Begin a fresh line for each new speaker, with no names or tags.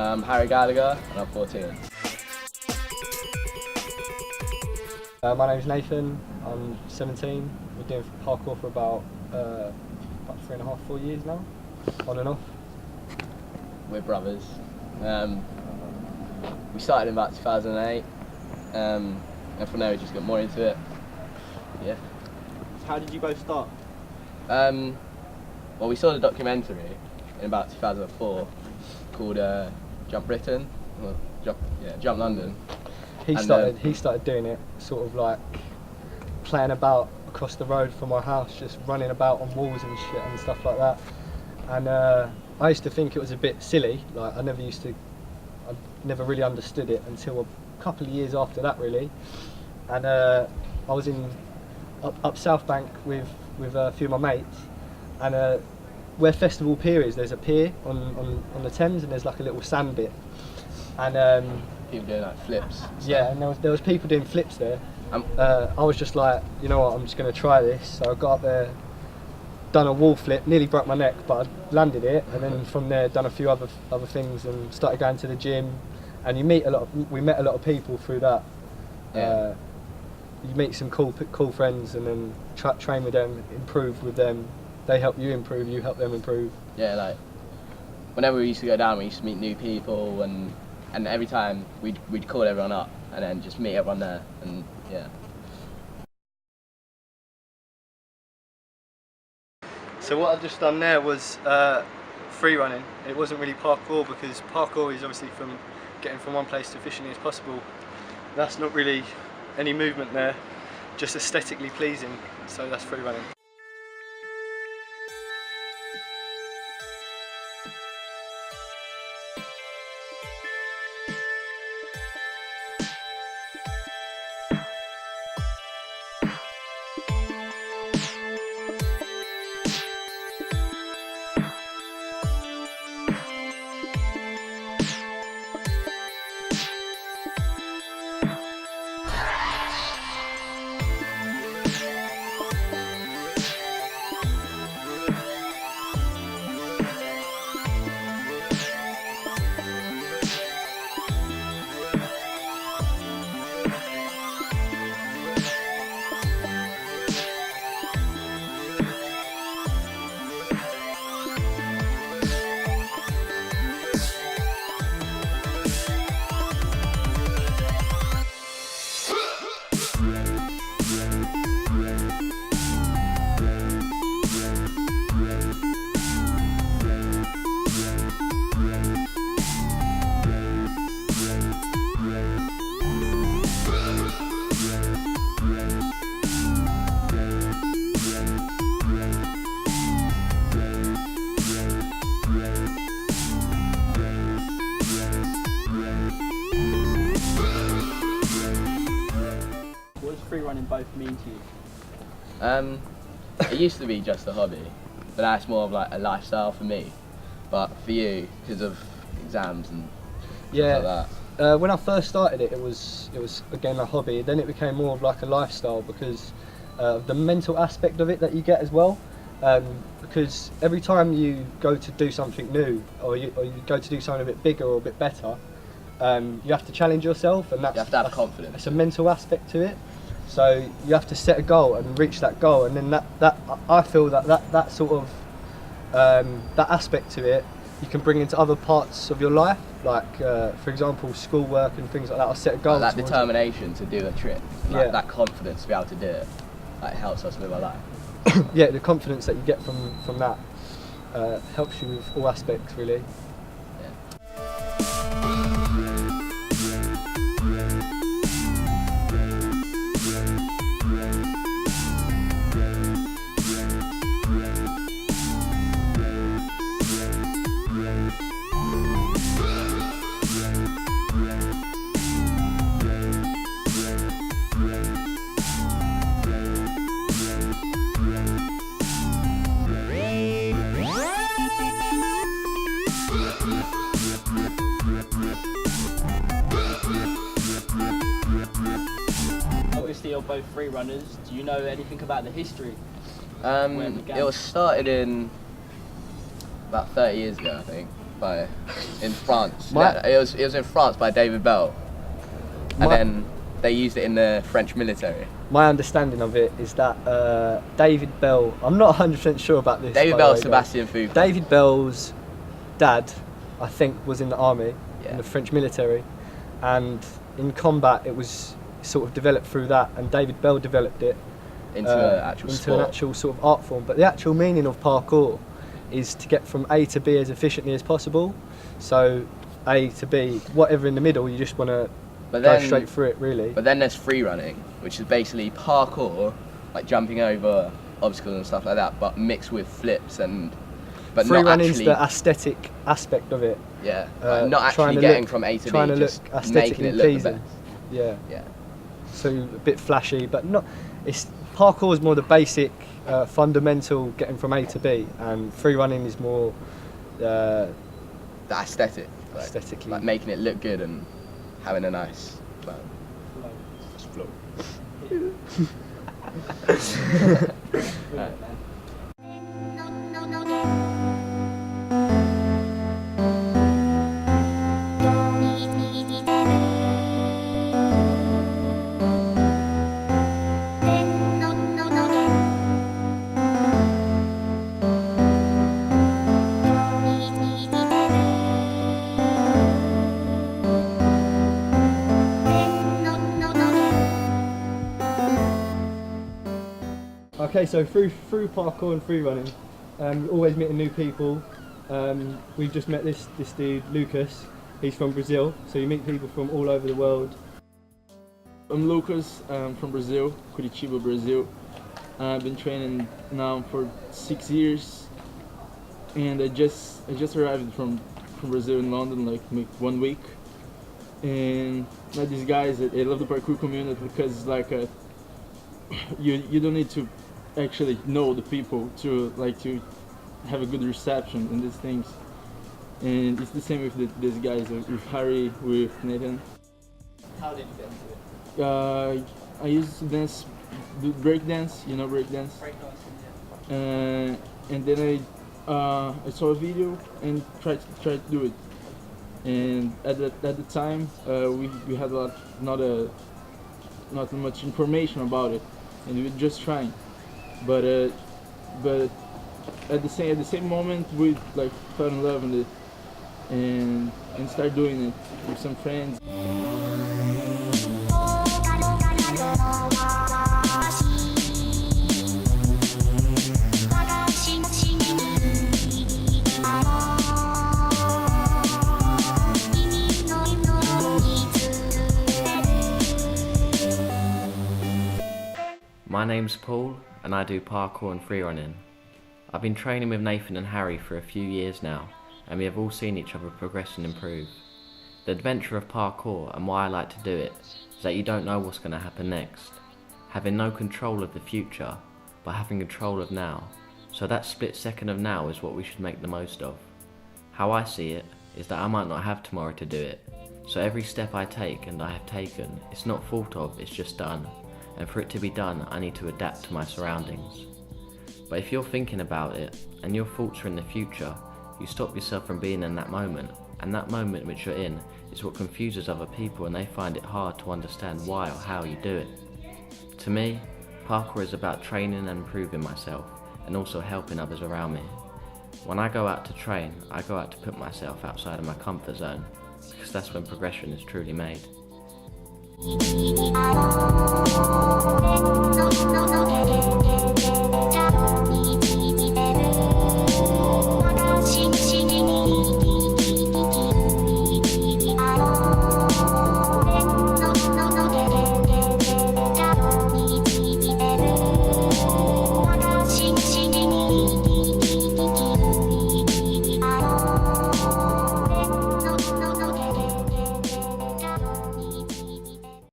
I'm Harry Gallagher and I'm 14.
My name's Nathan, I'm 17. We're doing parkour for about 3.5, 4 years now, on and off.
We're brothers. We started in about 2008 and from there we just got more into it. Yeah.
How did you both start?
Well, we saw the documentary in about 2004 called Jump Britain, well, Jump London.
He started doing it sort of like playing about across the road from my house, just running about on walls and shit and stuff like that. And I used to think it was a bit silly. Like I never really understood it until a couple of years after that, really. And I was in up South Bank with a few of my mates, and where Festival Pier is, there's a pier on the Thames, and there's like a little sand bit, and
people doing like flips.
Yeah, and there was people doing flips there. I was just like, you know what, I'm just going to try this. So I got up there, done a wall flip, nearly broke my neck, but I landed it, and then from there done a few other things and started going to the gym. And we met a lot of people through that.
Yeah.
You meet some cool friends, and then train with them, improve with them. They help you improve, you help them improve.
Yeah, like whenever we used to go down, we used to meet new people, and every time we'd call everyone up and then just meet everyone there, and yeah.
So what I've just done there was free running. It wasn't really parkour, because parkour is obviously from getting from one place to efficiently as possible. That's not really any movement there, just aesthetically pleasing, so that's free running.
Free running both mean to you?
It used to be just a hobby, but now it's more of like a lifestyle for me. But for you, because of exams and stuff like
that. When I first started it was again a hobby. Then it became more of like a lifestyle, because of the mental aspect of it that you get as well. Because every time you go to do something new, or you go to do something a bit bigger or a bit better, you have to challenge yourself, and
you have to have confidence.
It's a mental aspect to it. So you have to set a goal and reach that goal, and then that I feel that sort of that aspect to it you can bring into other parts of your life, like for example schoolwork and things like that. I set a goal.
Like that determination to do a trick, like that confidence to be able to do it, that helps us live our life.
Yeah, the confidence that you get from that helps you with all aspects, really.
Obviously you're both free runners. Do you know anything about the history?
It was started in about 30 years ago, I think, in France.
My-
Yeah, it was in France by David Bell, and
My-
then they used it in the French military.
My understanding of it is that David Bell, I'm not 100% sure about this.
David
by the
Bell,
way, guys.
Sebastian Foucault.
David Bell's dad, I think, was in the army,
Yeah.
in the French military, and in combat it was sort of developed through that, and David Bell developed it
Into an actual
into
sport.
an actual sort of art form. But the actual meaning of parkour is to get from A to B as efficiently as possible. So A to B, whatever in the middle, you just want to
But
go
then,
straight through it, really.
But then there's free running, which is basically parkour, like jumping over obstacles and stuff like that, but mixed with flips but
Free
not
running's
actually.
the aesthetic aspect of it.
Yeah,
trying
not actually
to
getting
look-
from A to B,
trying to
just
look
making
aesthetically
it look the
pleasing.
best.
Yeah.
Yeah.
So a bit flashy, but not. It's parkour is more the basic, fundamental getting from A to B, and free running is more
The aesthetic, like,
aesthetically.
like making it look good and having a nice flow.
Flow.
Alright.
Okay, so through parkour and free running, you're always meeting new people. We've just met this dude, Lucas. He's from Brazil, so you meet people from all over the world.
I'm Lucas, I'm from Brazil, Curitiba, Brazil. I've been training now for 6 years, and I just arrived from Brazil in London like 1 week. And met these guys. I love the parkour community because like you don't need to actually know the people to have a good reception in these things. And it's the same with these guys, with Harry, with Nathan.
How did you get into it?
I used to do breakdance, you know breakdance.
Breakdance,
And then I saw a video and tried to do it. And at the time we had not much information about it, and we were just trying. But at the same moment we like fell in love with it and started doing it with some friends.
My name's Paul and I do parkour and freerunning. I've been training with Nathan and Harry for a few years now, and we have all seen each other progress and improve. The adventure of parkour and why I like to do it is that you don't know what's going to happen next. Having no control of the future, but having control of now. So that split second of now is what we should make the most of. How I see it is that I might not have tomorrow to do it. So every step I take and I have taken, it's not thought of, it's just done. And for it to be done, I need to adapt to my surroundings. But if you're thinking about it, and your thoughts are in the future, you stop yourself from being in that moment, and that moment which you're in is what confuses other people and they find it hard to understand why or how you do it. To me, parkour is about training and improving myself, and also helping others around me. When I go out to train, I go out to put myself outside of my comfort zone, because that's when progression is truly made.